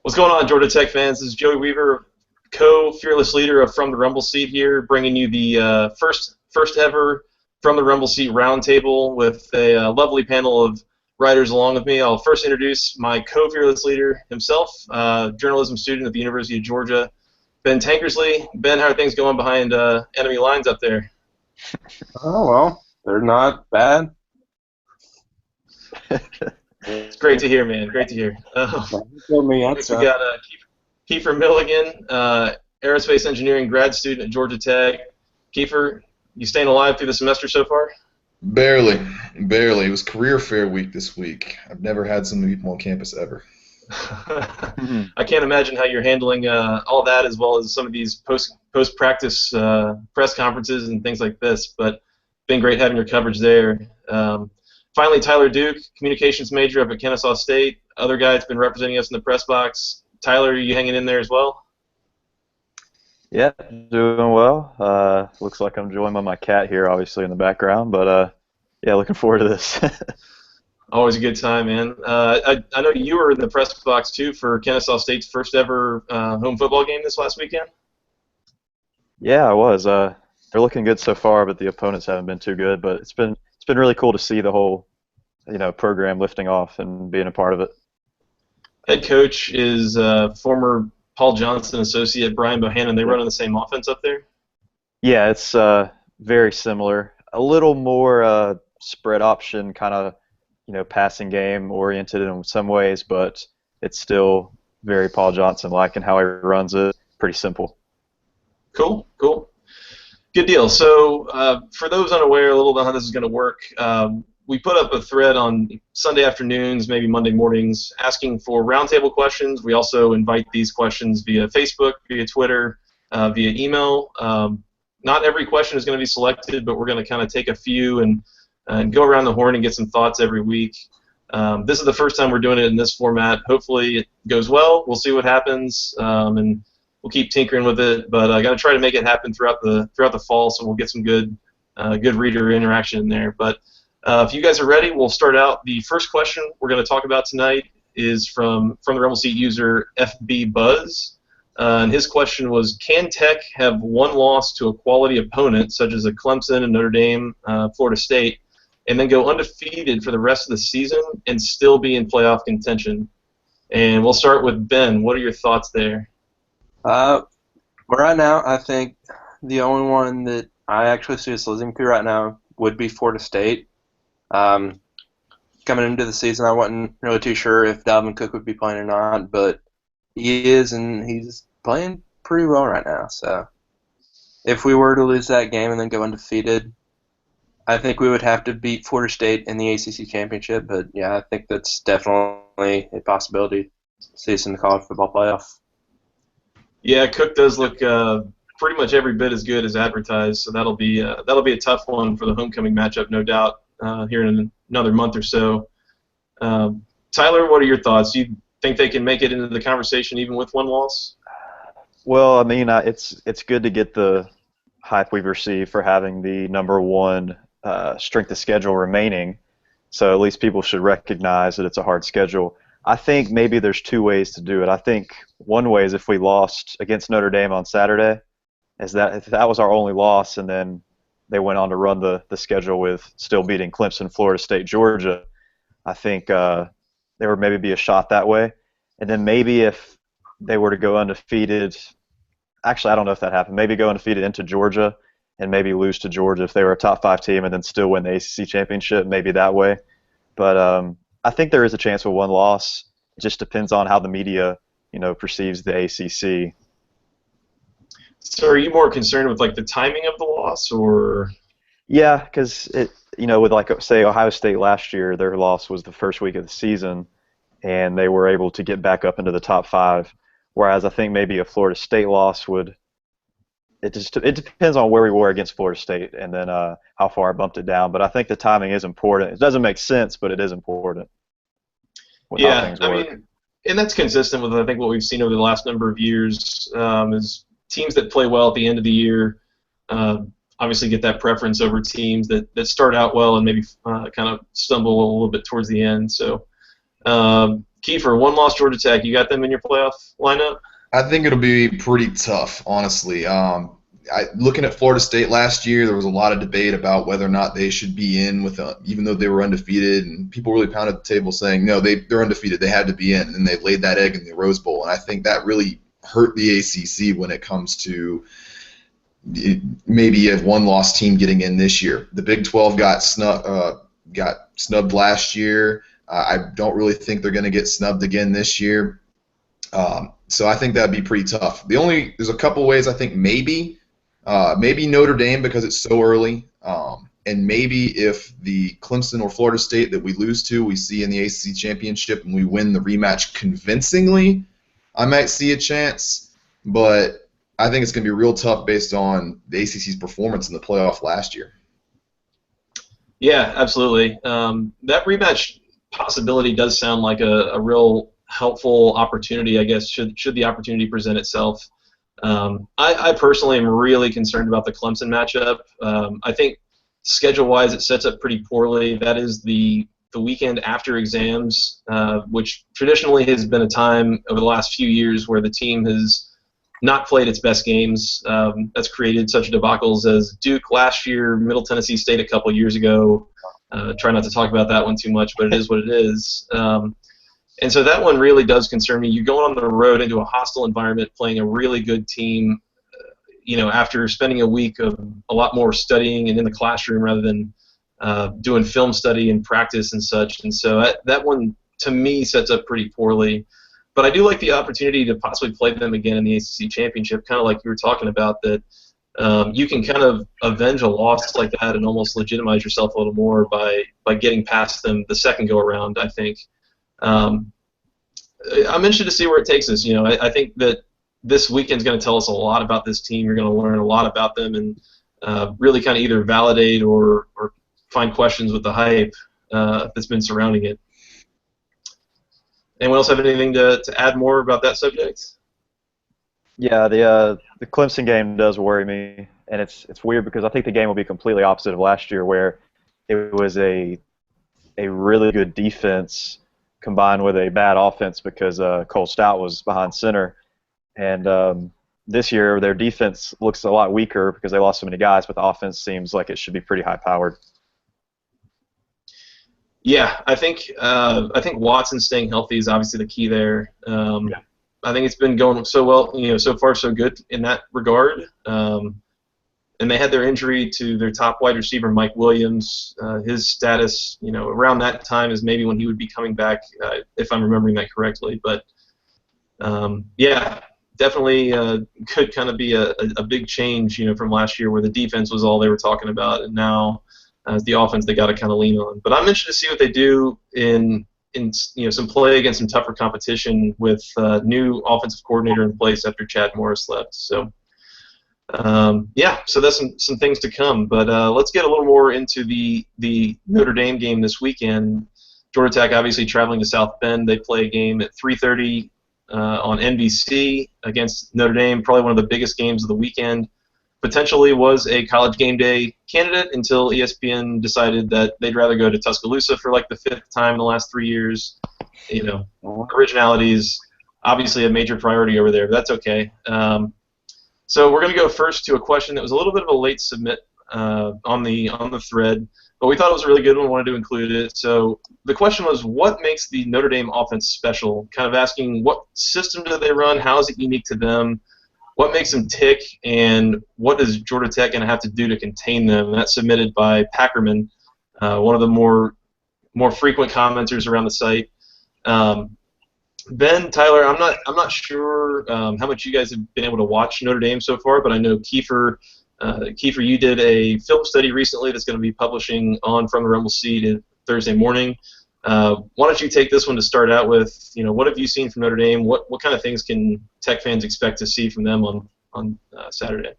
What's going on, Georgia Tech fans? This is Joey Weaver, co-fearless leader of From the Rumble Seat here, bringing you the first ever From the Rumble Seat Roundtable with a lovely panel of writers along with me. I'll first introduce my co-fearless leader himself, journalism student at the University of Georgia, Ben Tankersley. Ben, how are things going behind enemy lines up there? Oh, well, they're not bad. It's great to hear, man. Great to hear. Next we got Kiefer Milligan, aerospace engineering grad student at Georgia Tech. Kiefer, you staying alive through the semester so far? Barely. It was career fair week this week. I've never had so many people on campus ever. I can't imagine how you're handling all that, as well as some of these post-practice press conferences and things like this, but been great having your coverage there. Finally, Tyler Duke, communications major up at Kennesaw State. Other guy that's been representing us in the press box. Tyler, are you hanging in there as well? Yeah, doing well. Looks like I'm joined by my cat here, obviously, in the background, but yeah, looking forward to this. Always a good time, man. I know you were in the press box, too, for Kennesaw State's first ever home football game this last weekend. Yeah, I was. They're looking good so far, but the opponents haven't been too good. But it's been really cool to see the whole, program lifting off and being a part of it. Head coach is former Paul Johnson associate Brian Bohannon. They run on the same offense up there? Yeah, it's very similar. A little more spread option kind of, passing game oriented in some ways, but it's still very Paul Johnson-like in how he runs it. Pretty simple. Cool. Good deal. So for those unaware a little bit how this is going to work, we put up a thread on Sunday afternoons, maybe Monday mornings, asking for roundtable questions. We also invite these questions via Facebook, via Twitter, via email. Not every question is going to be selected, but we're going to kind of take a few and go around the horn and get some thoughts every week. This is the first time we're doing it in this format. Hopefully it goes well. We'll see what happens, and we'll keep tinkering with it. But I got to try to make it happen throughout the fall, so we'll get some good reader interaction in there. But if you guys are ready, we'll start out. The first question we're going to talk about tonight is from the Rumble Seat user FB Buzz. And his question was, can Tech have one loss to a quality opponent, such as a Clemson and Notre Dame, Florida State, and then go undefeated for the rest of the season and still be in playoff contention? And we'll start with Ben. What are your thoughts there? Right now, I think the only one that I actually see us losing to right now would be Florida State. Coming into the season, I wasn't really too sure if Dalvin Cook would be playing or not, but he is, and he's playing pretty well right now. So if we were to lose that game and then go undefeated, I think we would have to beat Florida State in the ACC championship. But yeah, I think that's definitely a possibility to see us in the college football playoff. Yeah, Cook does look pretty much every bit as good as advertised, so that'll be a tough one for the homecoming matchup, no doubt, here in another month or so. Tyler, what are your thoughts? Do you think they can make it into the conversation even with one loss? Well, I mean, it's good to get the hype we've received for having the number one strength of schedule remaining, so at least people should recognize that it's a hard schedule. I think maybe there's two ways to do it. I think one way is if we lost against Notre Dame on Saturday, is that if that was our only loss and then they went on to run the schedule with still beating Clemson, Florida State, Georgia, I think there would maybe be a shot that way. And then maybe if they were to go undefeated, actually I don't know if that happened, maybe go undefeated into Georgia and maybe lose to Georgia if they were a top 5 team and then still win the ACC championship, maybe that way. But I think there is a chance with one loss. It just depends on how the media, perceives the ACC. So are you more concerned with, like, the timing of the loss, or? Yeah, because with, like, say, Ohio State last year, their loss was the first week of the season, and they were able to get back up into the top 5. Whereas I think maybe a Florida State loss would. It depends on where we were against Florida State and then how far I bumped it down. But I think the timing is important. It doesn't make sense, but it is important. Yeah, I mean, and that's consistent with, I think, what we've seen over the last number of years is teams that play well at the end of the year obviously get that preference over teams that start out well and maybe kind of stumble a little bit towards the end. So Kiefer, one loss Georgia Tech. You got them in your playoff lineup? I think it'll be pretty tough, honestly. Looking at Florida State last year, there was a lot of debate about whether or not they should be in with, even though they were undefeated, and people really pounded the table saying, no, they're undefeated, they had to be in, and they laid that egg in the Rose Bowl, and I think that really hurt the ACC when it comes to maybe a one-loss team getting in this year. The Big 12 got snubbed last year. I don't really think they're going to get snubbed again this year. So I think that'd be pretty tough. There's a couple ways I think maybe Notre Dame because it's so early, and maybe if the Clemson or Florida State that we lose to we see in the ACC championship and we win the rematch convincingly, I might see a chance. But I think it's going to be real tough based on the ACC's performance in the playoff last year. Yeah, absolutely. That rematch possibility does sound like a real helpful opportunity, I guess, should the opportunity present itself. I personally am really concerned about the Clemson matchup. I think schedule-wise it sets up pretty poorly. That is the weekend after exams, which traditionally has been a time over the last few years where the team has not played its best games. That's created such debacles as Duke last year, Middle Tennessee State a couple years ago. Try not to talk about that one too much, but it is what it is. And so that one really does concern me. You're going on the road into a hostile environment, playing a really good team, after spending a week of a lot more studying and in the classroom rather than doing film study and practice and such. And so that one, to me, sets up pretty poorly. But I do like the opportunity to possibly play them again in the ACC championship, kind of like you were talking about, that you can kind of avenge a loss like that and almost legitimize yourself a little more by getting past them the second go-around, I think. I'm interested to see where it takes us. I think that this weekend's going to tell us a lot about this team. You're going to learn a lot about them and really kind of either validate or find questions with the hype that's been surrounding it. Anyone else have anything to add more about that subject? Yeah, the Clemson game does worry me, and it's weird because I think the game will be completely opposite of last year, where it was a really good defense combined with a bad offense because Cole Stout was behind center, and this year their defense looks a lot weaker because they lost so many guys, but the offense seems like it should be pretty high-powered. Yeah, I think Watson staying healthy is obviously the key there. Yeah. I think it's been going so well, so far so good in that regard. And they had their injury to their top wide receiver, Mike Williams. His status, around that time is maybe when he would be coming back, if I'm remembering that correctly. But yeah, definitely could kind of be a big change, from last year where the defense was all they were talking about, and now as the offense they got to kind of lean on. But I'm interested to see what they do in some play against some tougher competition with new offensive coordinator in place after Chad Morris left. So yeah, so that's some things to come. But let's get a little more into the Notre Dame game this weekend. Georgia Tech obviously traveling to South Bend. They play a game at 3:30 on NBC against Notre Dame, probably one of the biggest games of the weekend. Potentially was a college game day candidate until ESPN decided that they'd rather go to Tuscaloosa for like the 5th time in the last 3 years. Originality is obviously a major priority over there, but that's okay. So we're going to go first to a question that was a little bit of a late submit on the thread, but we thought it was a really good one. Wanted to include it. So the question was, what makes the Notre Dame offense special? Kind of asking, what system do they run? How is it unique to them? What makes them tick, and what is Georgia Tech going to have to do to contain them? And that's submitted by Packerman, one of the more frequent commenters around the site. Ben, Tyler, I'm not sure how much you guys have been able to watch Notre Dame so far, but I know Kiefer, you did a film study recently that's going to be publishing on From the Rumble Seat Thursday morning. Why don't you take this one to start out with? What have you seen from Notre Dame? What kind of things can Tech fans expect to see from them on Saturday?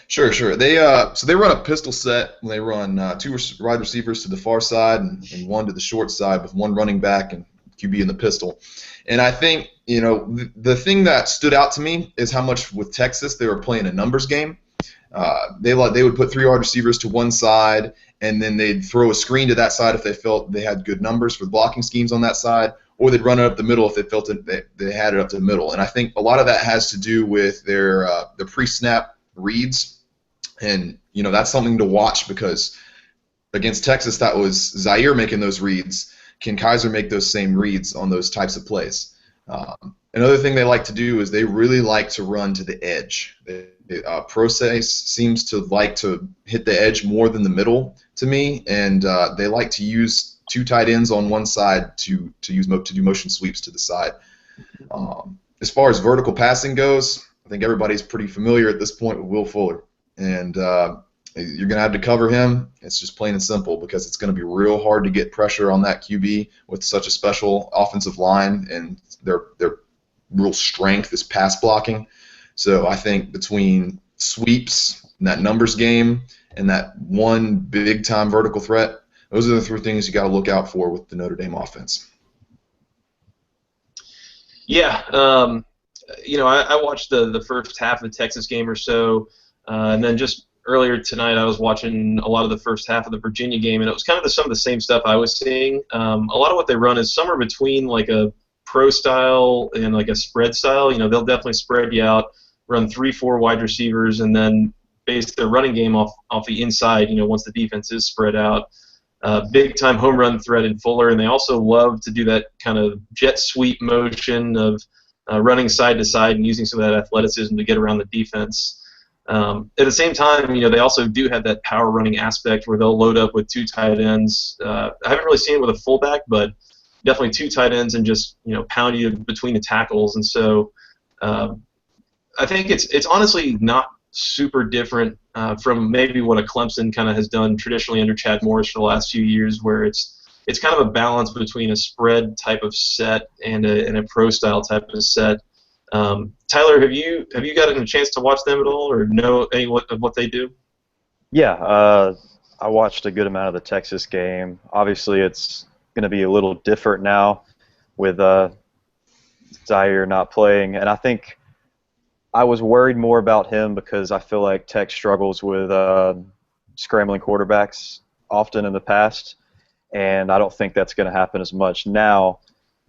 Sure. They run a pistol set. They run 2 wide receivers to the far side and 1 to the short side with 1 running back and QB in the pistol. And I think the thing that stood out to me is how much with Texas they were playing a numbers game. They would put 3 wide receivers to one side, and then they'd throw a screen to that side if they felt they had good numbers for blocking schemes on that side, or they'd run it up the middle if they felt they had it up the middle. And I think a lot of that has to do with their the pre-snap reads, and that's something to watch because against Texas, that was Zaire making those reads. Can Kaiser make those same reads on those types of plays? Another thing they like to do is they really like to run to the edge. Process seems to like to hit the edge more than the middle to me, and they like to use two tight ends on one side to do motion sweeps to the side. As far as vertical passing goes, I think everybody's pretty familiar at this point with Will Fuller, and you're going to have to cover him. It's just plain and simple because it's going to be real hard to get pressure on that QB with such a special offensive line, and their real strength is pass blocking. So I think between sweeps and that numbers game and that one big-time vertical threat, those are the three things you got to look out for with the Notre Dame offense. Yeah, I watched the first half of the Texas game or so, and then just earlier tonight I was watching a lot of the first half of the Virginia game, and it was kind of some of the same stuff I was seeing. A lot of what they run is somewhere between like a pro style and like a spread style. They'll definitely spread you out, run 3-4 wide receivers, and then base their running game off the inside, once the defense is spread out. Big-time home run threat in Fuller, and they also love to do that kind of jet sweep motion of running side to side and using some of that athleticism to get around the defense. At the same time, they also do have that power running aspect where they'll load up with two tight ends. I haven't really seen it with a fullback, but definitely two tight ends and just pound you between the tackles. And so I think it's honestly not super different from maybe what a Clemson kind of has done traditionally under Chad Morris for the last few years, where it's kind of a balance between a spread type of set and a pro style type of set. Tyler, have you gotten a chance to watch them at all, or know any of what they do? Yeah, I watched a good amount of the Texas game. Obviously, it's going to be a little different now with Zaire not playing, and I think I was worried more about him because I feel like Tech struggles with scrambling quarterbacks often in the past, and I don't think that's going to happen as much now.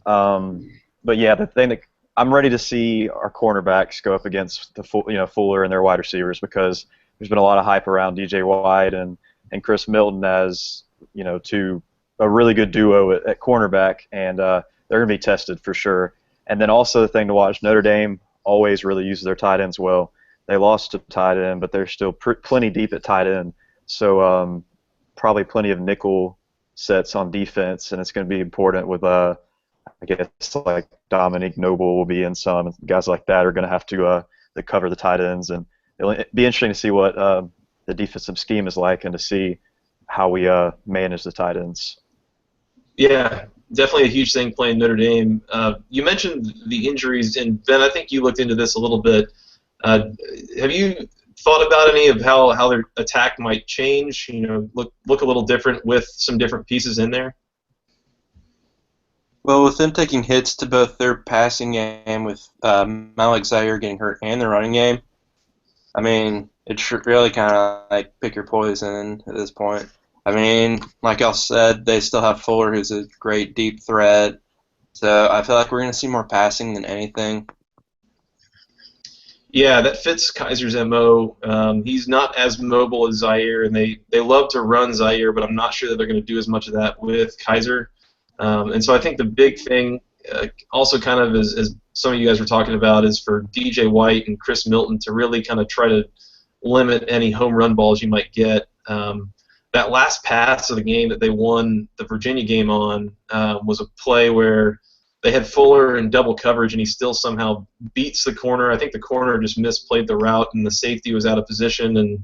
But yeah, the thing that I'm ready to see our cornerbacks go up against the Fuller and their wide receivers, because there's been a lot of hype around DJ White and Chris Milton as a really good duo at cornerback, and they're going to be tested for sure. And then also the thing to watch, Notre Dame always really uses their tight ends well. They lost to tight end, but they're still plenty deep at tight end. So probably plenty of nickel sets on defense, and it's going to be important with I guess like Dominique Noble will be in some. Guys like that are going to have to cover the tight ends, and it'll be interesting to see what the defensive scheme is like and to see how we manage the tight ends. Yeah, definitely a huge thing playing Notre Dame. You mentioned the injuries, and Ben, I think you looked into this a little bit. Have you thought about any of how their attack might change? Look a little different with some different pieces in there. Well, with them taking hits to both their passing game, with Malik Zaire getting hurt, and their running game, I mean, it's really kind of like pick your poison at this point. I mean, like I said, they still have Fuller, who's a great deep threat. So I feel like we're going to see more passing than anything. Yeah, that fits Kaiser's MO. He's not as mobile as Zaire, and they love to run Zaire, but I'm not sure that they're going to do as much of that with Kaiser. And so I think the big thing, also kind of as some of you guys were talking about, is for DJ White and Chris Milton to really kind of try to limit any home run balls you might get. That last pass of the game that they won the Virginia game on was a play where they had Fuller in double coverage, and he still somehow beats the corner. I think the corner just misplayed the route, and the safety was out of position. And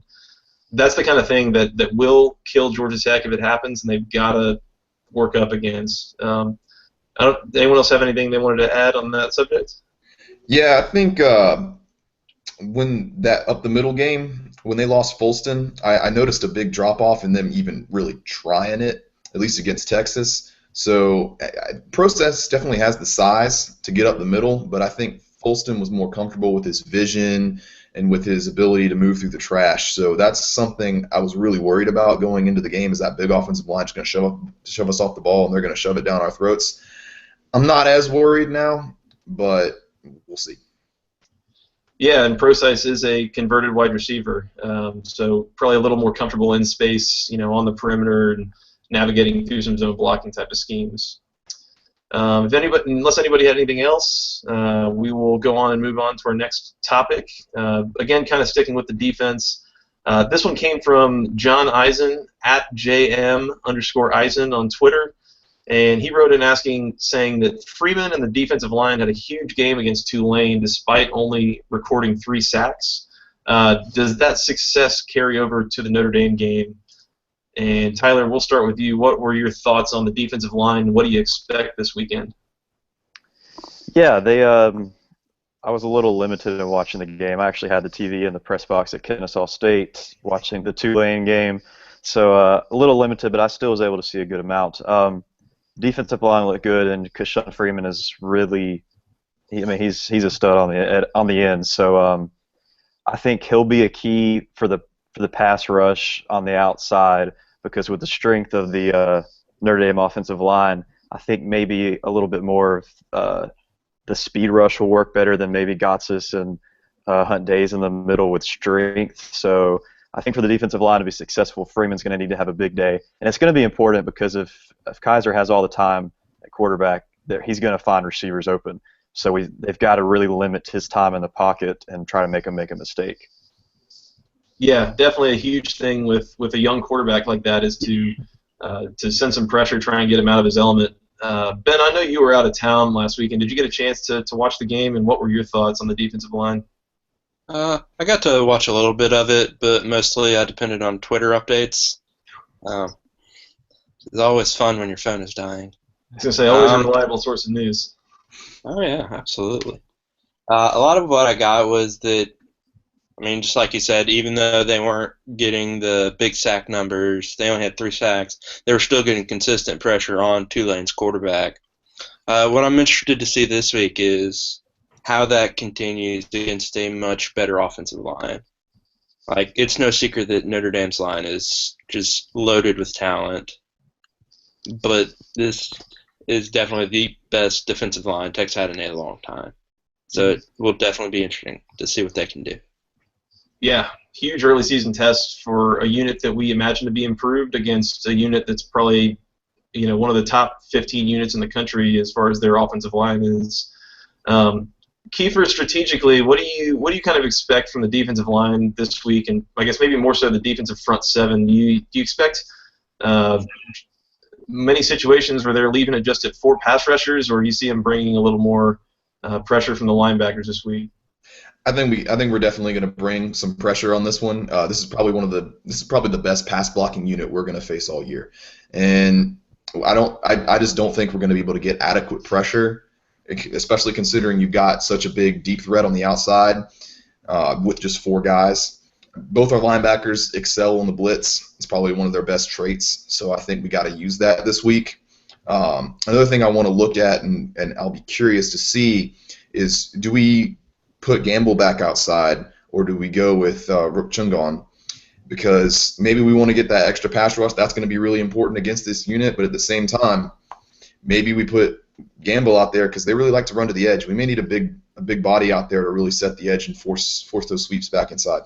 that's the kind of thing that will kill Georgia Tech if it happens, and they've got to work up against. Anyone else have anything they wanted to add on that subject? Yeah, I think when that up the middle game, when they lost Folston, I noticed a big drop-off in them even really trying it, at least against Texas. So Process definitely has the size to get up the middle, but I think Folston was more comfortable with his vision and with his ability to move through the trash. So that's something I was really worried about going into the game, is that big offensive line is going to shove us off the ball, and they're going to shove it down our throats. I'm not as worried now, but we'll see. Yeah, and Procise is a converted wide receiver, so probably a little more comfortable in space, on the perimeter and navigating through some zone blocking type of schemes. Unless anybody had anything else, we will go on and move on to our next topic. Again, kind of sticking with the defense. This one came from John Eisen at JM_Eisen on Twitter. And he wrote in saying that Freeman and the defensive line had a huge game against Tulane despite only recording 3 sacks. Does that success carry over to the Notre Dame game? And Tyler, we'll start with you. What were your thoughts on the defensive line? What do you expect this weekend? Yeah, I was a little limited in watching the game. I actually had the TV in the press box at Kennesaw State watching the Tulane game. So a little limited, but I still was able to see a good amount. Defensive line looked good, and Keshawn Freeman is really, he's a stud on the end. So I think he'll be a key for the pass rush on the outside, because with the strength of the Notre Dame offensive line, I think maybe a little bit more of the speed rush will work better than maybe Gotsis and Hunt Days in the middle with strength. So I think for the defensive line to be successful, Freeman's going to need to have a big day. And it's going to be important because if Kaiser has all the time at quarterback, he's going to find receivers open. So they've got to really limit his time in the pocket and try to make him make a mistake. Yeah, definitely a huge thing with a young quarterback like that is to send some pressure, try and get him out of his element. Ben, I know you were out of town last weekend. Did you get a chance to watch the game, and what were your thoughts on the defensive line? I got to watch a little bit of it, but mostly I depended on Twitter updates. It's always fun when your phone is dying. I was going to say, always a reliable source of news. Oh, yeah, absolutely. A lot of what I got was that, just like you said, even though they weren't getting the big sack numbers, they only had 3 sacks, they were still getting consistent pressure on Tulane's quarterback. What I'm interested to see this week is how that continues against a much better offensive line. It's no secret that Notre Dame's line is just loaded with talent, but this is definitely the best defensive line Tech's had in a long time. So it will definitely be interesting to see what they can do. Yeah, huge early season test for a unit that we imagine to be improved against a unit that's probably, one of the top 15 units in the country as far as their offensive line is. Kiefer, strategically, what do you kind of expect from the defensive line this week, and I guess maybe more so the defensive front 7? Do you expect many situations where they're leaving it just at 4 pass rushers, or do you see them bringing a little more pressure from the linebackers this week? I think we're definitely going to bring some pressure on this one. This is probably the best pass blocking unit we're going to face all year, and I just don't think we're going to be able to get adequate pressure, especially considering you've got such a big deep threat on the outside with just 4 guys. Both our linebackers excel on the blitz. It's probably one of their best traits, so I think we got to use that this week. Another thing I want to look at, and I'll be curious to see, is do we put Gamble back outside, or do we go with Rook Chungon? Because maybe we want to get that extra pass rush. That's going to be really important against this unit, but at the same time, maybe we put Gamble out there because they really like to run to the edge. We may need a big body out there to really set the edge and force those sweeps back inside.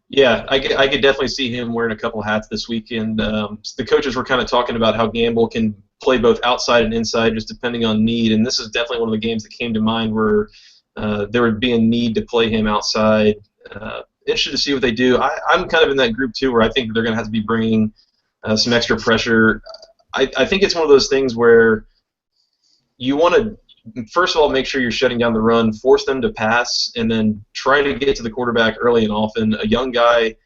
Yeah, I could definitely see him wearing a couple hats this weekend. The coaches were kind of talking about how Gamble can play both outside and inside just depending on need, and this is definitely one of the games that came to mind where there would be a need to play him outside. Interested to see what they do. I'm kind of in that group too, where I think they're going to have to be bringing some extra pressure. I think it's one of those things where you want to, first of all, make sure you're shutting down the run, force them to pass, and then try to get to the quarterback early and often. A young guy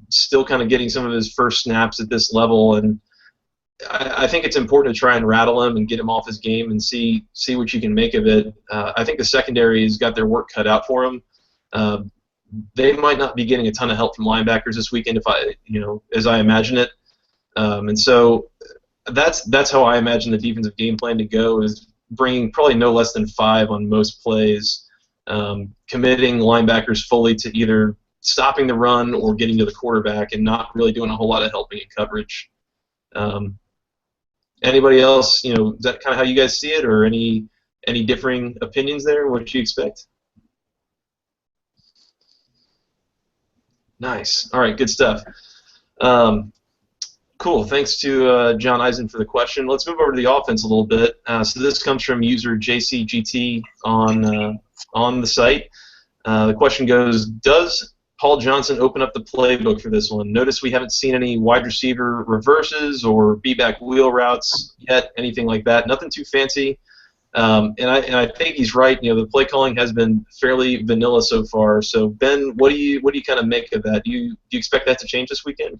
still kind of getting some of his first snaps at this level, and I think it's important to try and rattle him and get him off his game and see what you can make of it. I think the secondary has got their work cut out for them. They might not be getting a ton of help from linebackers this weekend, as I imagine it. And so that's how I imagine the defensive game plan to go, is bringing probably no less than 5 on most plays, committing linebackers fully to either stopping the run or getting to the quarterback and not really doing a whole lot of helping in coverage. Anybody else, is that kind of how you guys see it, or any differing opinions there? What do you expect? Nice. All right, good stuff. Cool. Thanks to John Eisen for the question. Let's move over to the offense a little bit. So this comes from user JCGT on the site. The question goes, does Paul Johnson open up the playbook for this one? Notice we haven't seen any wide receiver reverses or B-back wheel routes yet, anything like that. Nothing too fancy. And I think he's right. The play calling has been fairly vanilla so far. So Ben, what do you kind of make of that? Do you expect that to change this weekend?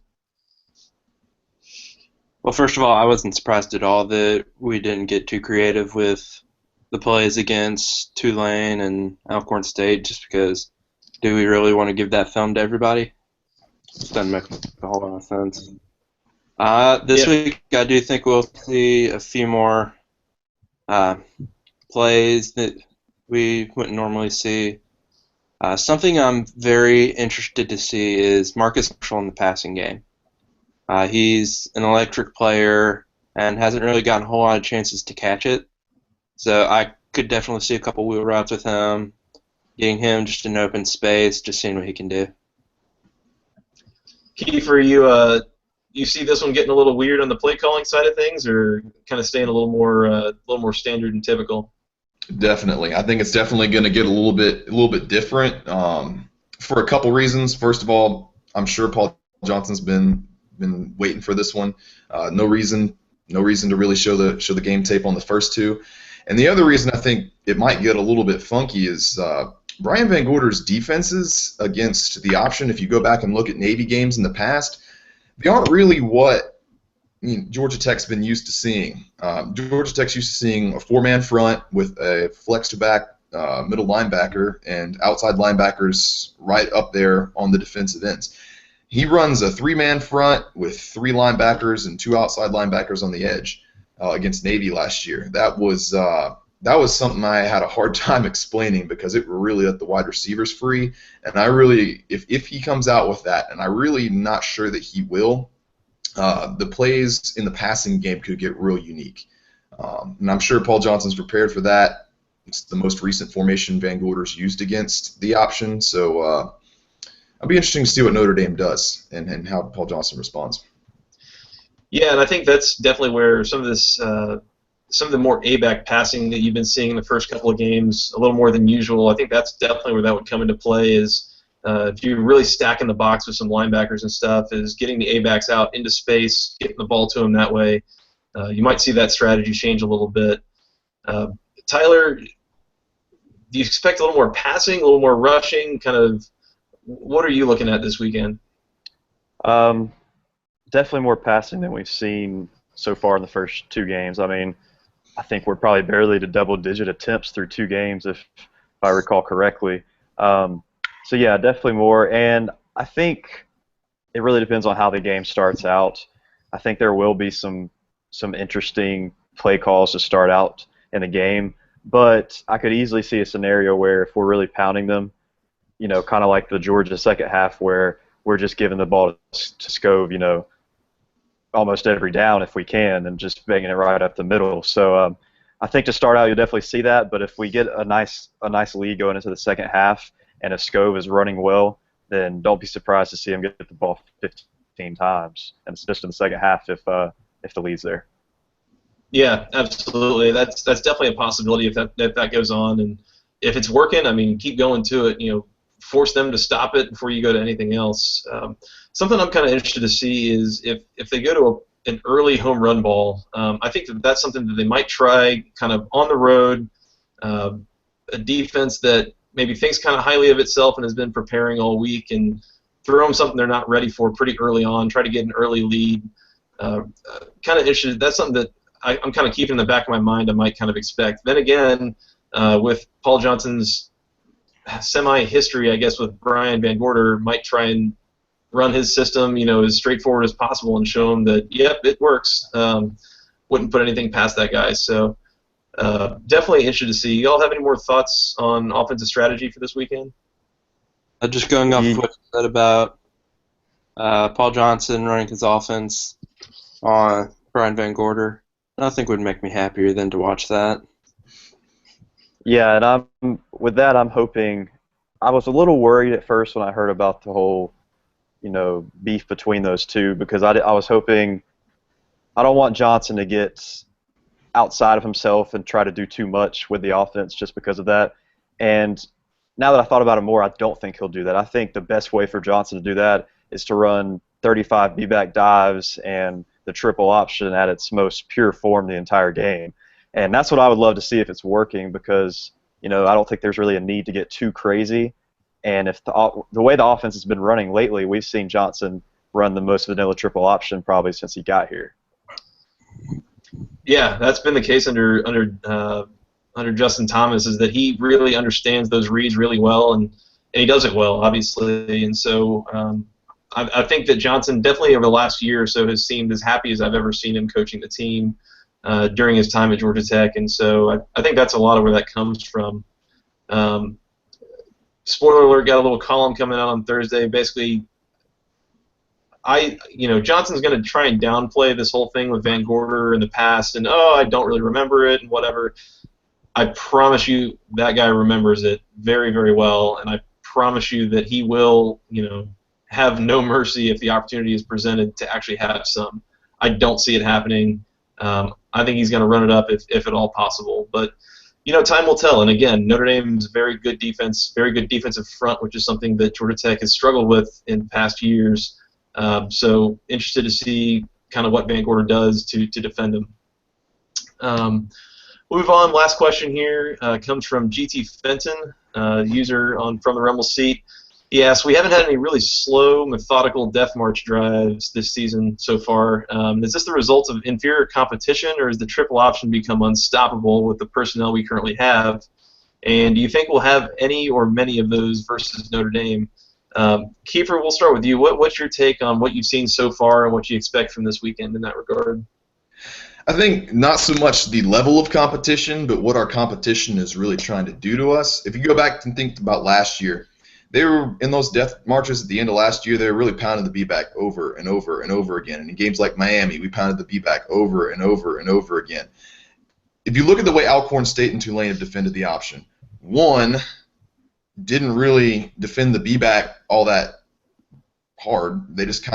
Well, first of all, I wasn't surprised at all that we didn't get too creative with the plays against Tulane and Alcorn State, just because do we really want to give that film to everybody? It doesn't make a whole lot of sense. This week, I do think we'll see a few more plays that we wouldn't normally see. Something I'm very interested to see is Marcus Marshall in the passing game. He's an electric player and hasn't really gotten a whole lot of chances to catch it. So I could definitely see a couple wheel routes with him, getting him just in open space, just seeing what he can do. Kiefer, you see this one getting a little weird on the play calling side of things, or kind of staying a little more standard and typical? Definitely, I think it's definitely going to get a little bit different for a couple reasons. First of all, I'm sure Paul Johnson's been waiting for this one. No reason to really show the game tape on the first two. And the other reason I think it might get a little bit funky is Brian Van Gorder's defenses against the option. If you go back and look at Navy games in the past, they aren't really what Georgia Tech's been used to seeing. Georgia Tech's used to seeing a four-man front with a flex-to-back middle linebacker and outside linebackers right up there on the defensive ends. He runs a three-man front with three linebackers and two outside linebackers on the edge against Navy last year. That was something I had a hard time explaining because it really let the wide receivers free. And I really, if he comes out with that, and I'm really not sure that he will, the plays in the passing game could get real unique. And I'm sure Paul Johnson's prepared for that. It's the most recent formation Van Gorder's used against the option. So it'll be interesting to see what Notre Dame does and how Paul Johnson responds. Yeah, and I think that's definitely where some of the more A-back passing that you've been seeing in the first couple of games, a little more than usual, I think that's definitely where that would come into play is if you're really stacking the box with some linebackers and stuff, is getting the A-backs out into space, getting the ball to them that way. You might see that strategy change a little bit. Tyler, do you expect a little more passing, a little more rushing? Kind of, what are you looking at this weekend? Definitely more passing than we've seen so far in the first two games. I mean, I think we're probably barely to double-digit attempts through two games, if I recall correctly. So yeah, definitely more. And I think it really depends on how the game starts out. I think there will be some interesting play calls to start out in the game, but I could easily see a scenario where if we're really pounding them, kind of like the Georgia second half where we're just giving the ball to Scove, almost every down if we can, and just banging it right up the middle. So I think to start out you'll definitely see that, but if we get a nice lead going into the second half, and if Scove is running well, then don't be surprised to see him get the ball 15 times, and it's just in the second half if the lead's there. Yeah, absolutely. That's definitely a possibility if that goes on, and if it's working, I mean, keep going to it. Force them to stop it before you go to anything else. Something I'm kind of interested to see is if they go to an early home run ball. I think that's something that they might try kind of on the road. A defense that maybe thinks kind of highly of itself and has been preparing all week, and throw them something they're not ready for pretty early on. Try to get an early lead. Kind of interested. That's something that I'm kind of keeping in the back of my mind. I might kind of expect. Then again, with Paul Johnson's semi-history, I guess, with Brian Van Gorder, might try and run his system, as straightforward as possible and show him that, yep, it works. Wouldn't put anything past that guy. So definitely interested to see. Y'all have any more thoughts on offensive strategy for this weekend? Just going off what you said about Paul Johnson running his offense on Brian Van Gorder. Nothing would make me happier than to watch that. Yeah, and with that, I'm hoping. I was a little worried at first when I heard about the whole, beef between those two because I was hoping I don't want Johnson to get outside of himself and try to do too much with the offense just because of that. And now that I thought about it more, I don't think he'll do that. I think the best way for Johnson to do that is to run 35 B-back dives and the triple option at its most pure form the entire game. And that's what I would love to see if it's working because, I don't think there's really a need to get too crazy. And if the way the offense has been running lately, we've seen Johnson run the most vanilla triple option probably since he got here. Yeah, that's been the case under Justin Thomas, is that he really understands those reads really well, and he does it well, obviously. And so I think that Johnson definitely over the last year or so has seemed as happy as I've ever seen him coaching the team during his time at Georgia Tech. And so I think that's a lot of where that comes from. Spoiler alert, got a little column coming out on Thursday. Basically, Johnson's going to try and downplay this whole thing with Van Gorder in the past, and I don't really remember it and whatever. I promise you that guy remembers it very, very well, and I promise you that he will, have no mercy if the opportunity is presented to actually have some. I don't see it happening. I think he's going to run it up if at all possible, but time will tell. And again, Notre Dame's very good defense, very good defensive front, which is something that Georgia Tech has struggled with in past years. So interested to see kind of what Van Gorder does to defend him. We'll move on. Last question here comes from GT Fenton, user from the Rumble seat. He asks, we haven't had any really slow, methodical death march drives this season so far. Is this the result of inferior competition, or has the triple option become unstoppable with the personnel we currently have? And do you think we'll have any or many of those versus Notre Dame? Kiefer, we'll start with you. What's your take on what you've seen so far and what you expect from this weekend in that regard? I think not so much the level of competition, but what our competition is really trying to do to us. If you go back and think about last year, they were in those death marches at the end of last year. They were really pounding the B-back over and over and over again. And in games like Miami, we pounded the B-back over and over and over again. If you look at the way Alcorn State and Tulane have defended the option, one didn't really defend the B-back all that hard. They just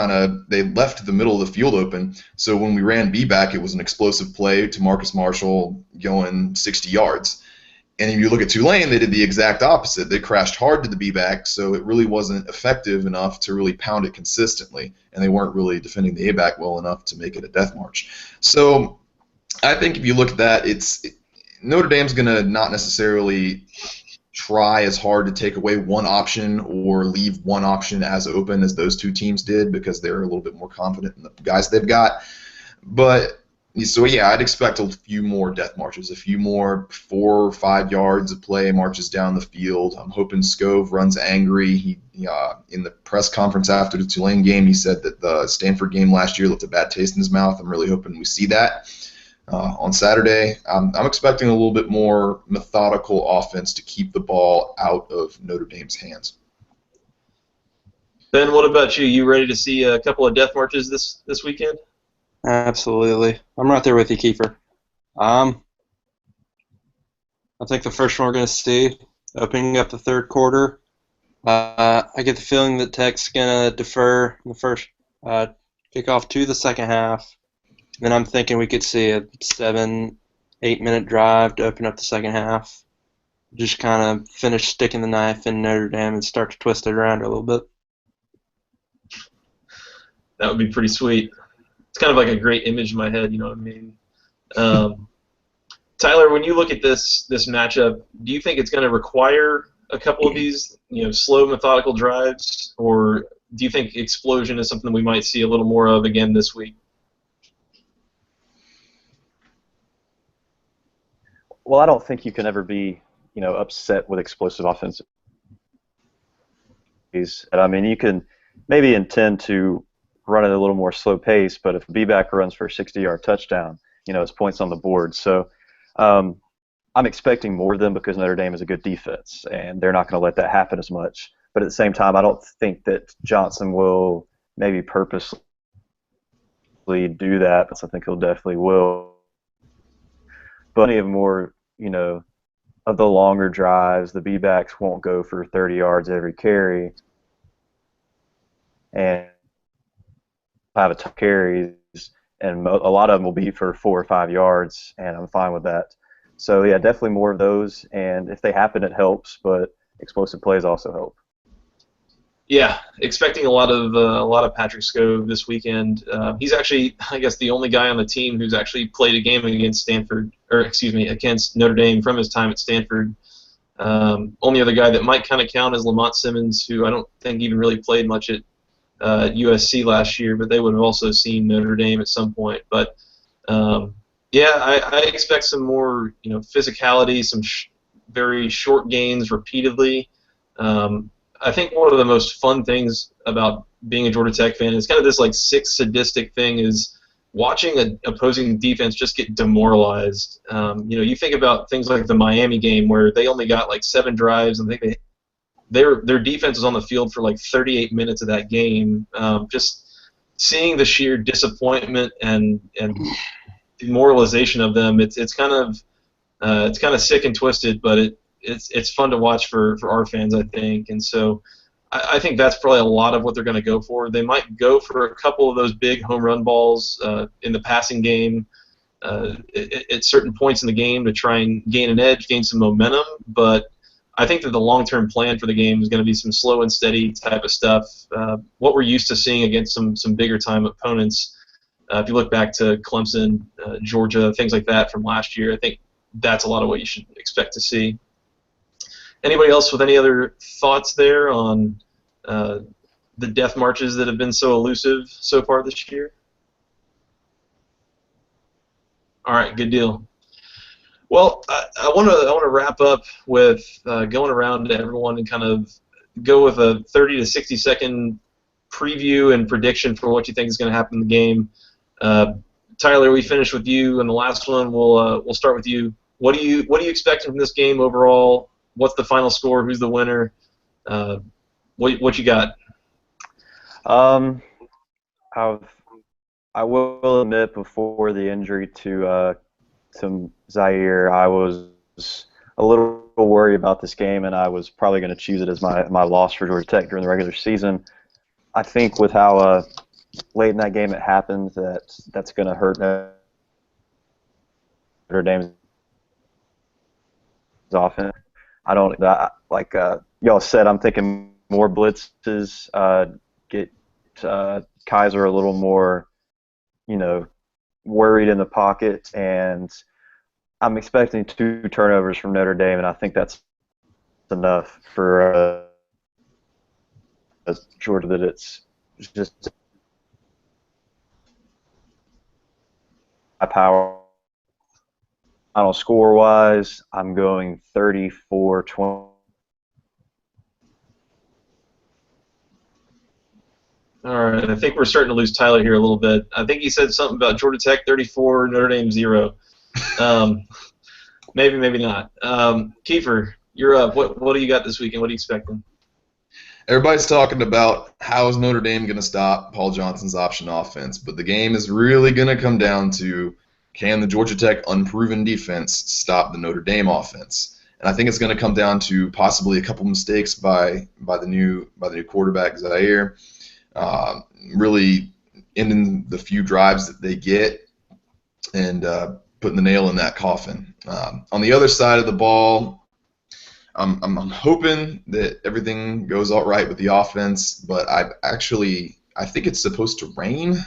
they left the middle of the field open. So when we ran B-back, it was an explosive play to Marcus Marshall going 60 yards. And if you look at Tulane, they did the exact opposite. They crashed hard to the B-back, so it really wasn't effective enough to really pound it consistently, and they weren't really defending the A-back well enough to make it a death march. So I think if you look at that, Notre Dame's going to not necessarily try as hard to take away one option or leave one option as open as those two teams did because they're a little bit more confident in the guys they've got. But so, yeah, I'd expect a few more death marches, a few more 4 or 5 yards of play marches down the field. I'm hoping Scove runs angry. He in the press conference after the Tulane game, he said that the Stanford game last year left a bad taste in his mouth. I'm really hoping we see that on Saturday. I'm expecting a little bit more methodical offense to keep the ball out of Notre Dame's hands. Ben, what about you? You ready to see a couple of death marches this weekend? Absolutely. I'm right there with you, Kiefer. I think the first one we're going to see, opening up the third quarter, I get the feeling that Tech's going to defer the first kickoff to the second half. Then I'm thinking we could see a 7-8 minute drive to open up the second half. Just kind of finish sticking the knife in Notre Dame and start to twist it around a little bit. That would be pretty sweet. It's kind of like a great image in my head, you know what I mean? Tyler, when you look at this matchup, do you think it's going to require a couple of these, slow, methodical drives, or do you think explosion is something we might see a little more of again this week? Well, I don't think you can ever be, upset with explosive offensive. I mean, you can maybe intend to run at a little more slow pace, but if B-back runs for a 60-yard touchdown, it's points on the board. So I'm expecting more of them because Notre Dame is a good defense, and they're not going to let that happen as much. But at the same time, I don't think that Johnson will maybe purposely do that. I think he'll definitely will but any of more, of the longer drives, the B-backs won't go for 30 yards every carry and have a ton of carries, and a lot of them will be for 4 or 5 yards, and I'm fine with that. So, yeah, definitely more of those, and if they happen, it helps, but explosive plays also help. Yeah, expecting a lot of Patrick Scove this weekend. He's actually, I guess, the only guy on the team who's actually played a game against against Notre Dame from his time at Stanford. Only other guy that might kind of count is Lamont Simmons, who I don't think even really played much at USC last year, but they would have also seen Notre Dame at some point. But I expect some more, physicality, some very short gains repeatedly. I think one of the most fun things about being a Georgia Tech fan is kind of this sick sadistic thing is watching an opposing defense just get demoralized. You think about things like the Miami game where they only got 7 drives, and I think their defense was on the field for 38 minutes of that game. Just seeing the sheer disappointment and demoralization of them, it's kind of sick and twisted, but it's fun to watch for our fans, I think. And so I think that's probably a lot of what they're going to go for. They might go for a couple of those big home run balls in the passing game at certain points in the game to try and gain an edge, gain some momentum. But I think that the long-term plan for the game is going to be some slow and steady type of stuff, what we're used to seeing against some bigger-time opponents. If you look back to Clemson, Georgia, things like that from last year, I think that's a lot of what you should expect to see. Anybody else with any other thoughts there on the death marches that have been so elusive so far this year? All right, good deal. Well, I want to wrap up with going around to everyone and kind of go with a 30 to 60 second preview and prediction for what you think is going to happen in the game. Tyler, we finished with you, and the last one we'll start with you. What are you expecting from this game overall? What's the final score? Who's the winner? What you got? I will admit, before the injury to Zaire, I was a little worried about this game, and I was probably going to choose it as my loss for Georgia Tech during the regular season. I think with how late in that game it happened, that's going to hurt Notre Dame's offense. Like y'all said, I'm thinking more blitzes, get Kaiser a little more, worried in the pocket, and I'm expecting 2 turnovers from Notre Dame, and I think that's enough for Georgia, that it's just high power. Final score-wise, I'm going 34-20. All right, I think we're starting to lose Tyler here a little bit. I think he said something about Georgia Tech 34, Notre Dame 0. Maybe not. Kiefer, you're up. What do you got this weekend? What are you expecting? Everybody's talking about how is Notre Dame going to stop Paul Johnson's option offense, but the game is really going to come down to, can the Georgia Tech unproven defense stop the Notre Dame offense? And I think it's going to come down to possibly a couple mistakes by the new quarterback Zaire, really ending the few drives that they get and putting the nail in that coffin. On the other side of the ball, I'm hoping that everything goes all right with the offense, but I think it's supposed to rain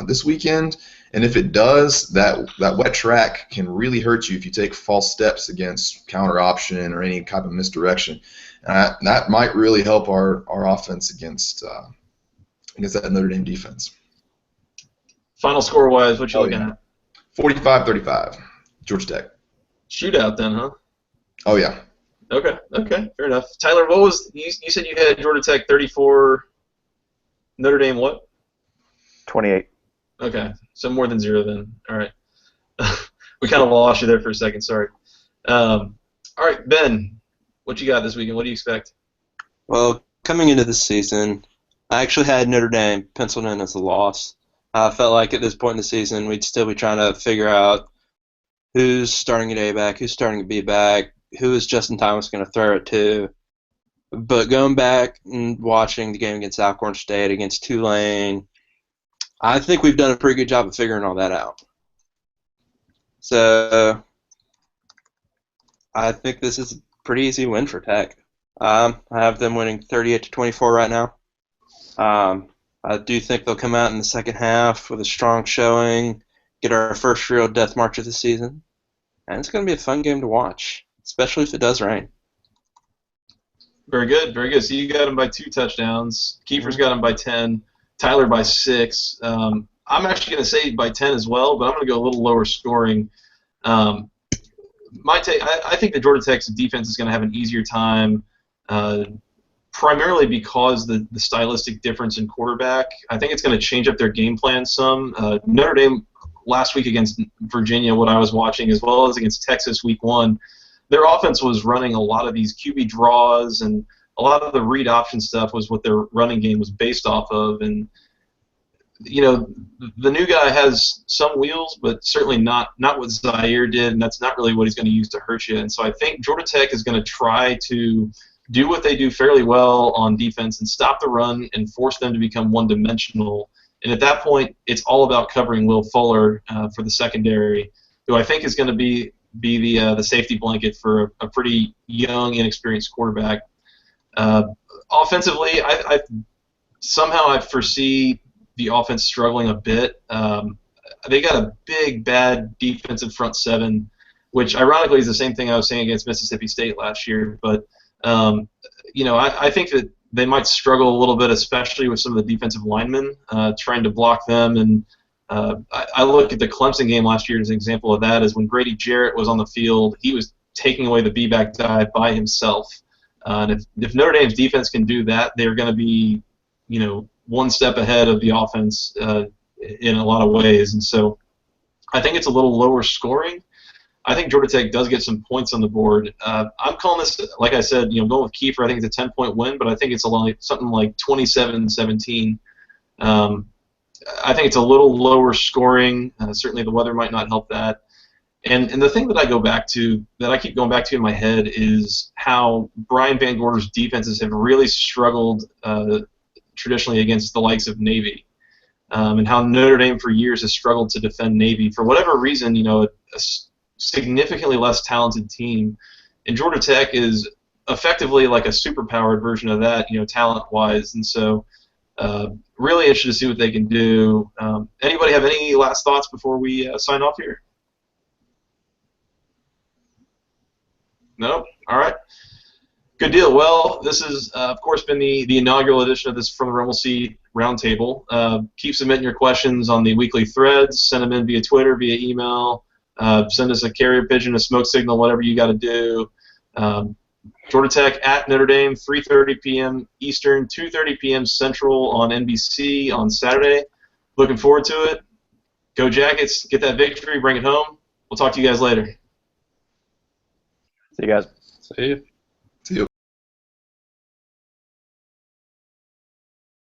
this weekend, and if it does, that wet track can really hurt you if you take false steps against counter option or any type of misdirection. That might really help our offense against that Notre Dame defense. Final score-wise, what you looking at? 45-35, Georgia Tech. Shootout then, huh? Oh, yeah. Okay, fair enough. Tyler, what was you said you had Georgia Tech 34, Notre Dame what? 28. Okay, so more than 0 then. All right. We kind of lost you there for a second, sorry. All right, Ben, what you got this weekend? What do you expect? Well, coming into this season, I actually had Notre Dame penciled in as a loss. I felt like at this point in the season we'd still be trying to figure out who's starting at A-back, who's starting at B-back, who is Justin Thomas going to throw it to. But going back and watching the game against Alcorn State, against Tulane, I think we've done a pretty good job of figuring all that out. So I think this is a pretty easy win for Tech. I have them winning 38-24 right now. I do think they'll come out in the second half with a strong showing, get our first real death march of the season, and it's going to be a fun game to watch, especially if it does rain. Very good, very good. So you got him by 2 touchdowns. Kiefer's got him by 10. Tyler by 6. I'm actually going to say by 10 as well, but I'm going to go a little lower scoring. My take, I think that Georgia Tech's defense is going to have an easier time, primarily because the stylistic difference in quarterback. I think it's going to change up their game plan some. Notre Dame last week against Virginia, what I was watching, as well as against Texas week 1, their offense was running a lot of these QB draws, and a lot of the read option stuff was what their running game was based off of. And you know, the new guy has some wheels, but certainly not what Zaire did, and that's not really what he's going to use to hurt you. And so I think Georgia Tech is going to try to do what they do fairly well on defense and stop the run and force them to become one-dimensional. And at that point, it's all about covering Will Fuller for the secondary, who I think is going to be the safety blanket for a pretty young, inexperienced quarterback. Offensively, I somehow foresee the offense struggling a bit. They got a big, bad defensive front 7, which ironically is the same thing I was saying against Mississippi State last year. But you know, I think that they might struggle a little bit, especially with some of the defensive linemen trying to block them. And I look at the Clemson game last year as an example of that. Is when Grady Jarrett was on the field, he was taking away the B-back dive by himself. And if Notre Dame's defense can do that, they're going to be, you know, one step ahead of the offense in a lot of ways. And so I think it's a little lower scoring. I think Georgia Tech does get some points on the board. I'm calling this, like I said, you know, going with Kiefer, I think it's a 10-point win, but I think it's something like 27-17. I think it's a little lower scoring. Certainly the weather might not help that. And the thing that I keep going back to in my head is how Brian Van Gorder's defenses have really struggled traditionally against the likes of Navy, and how Notre Dame for years has struggled to defend Navy. For whatever reason, you know, a significantly less talented team, and Georgia Tech is effectively like a superpowered version of that, you know, talent-wise. And so really interested to see what they can do. Anybody have any last thoughts before we sign off here? No? All right. Good deal. Well, this has, of course, been the inaugural edition of this From the FTRS Roundtable. Keep submitting your questions on the weekly threads. Send them in via Twitter, via email. Send us a carrier pigeon, a smoke signal, whatever you got to do. Georgia Tech at Notre Dame, 3:30 p.m. Eastern, 2:30 p.m. Central on NBC on Saturday. Looking forward to it. Go Jackets. Get that victory. Bring it home. We'll talk to you guys later. See you guys. See you.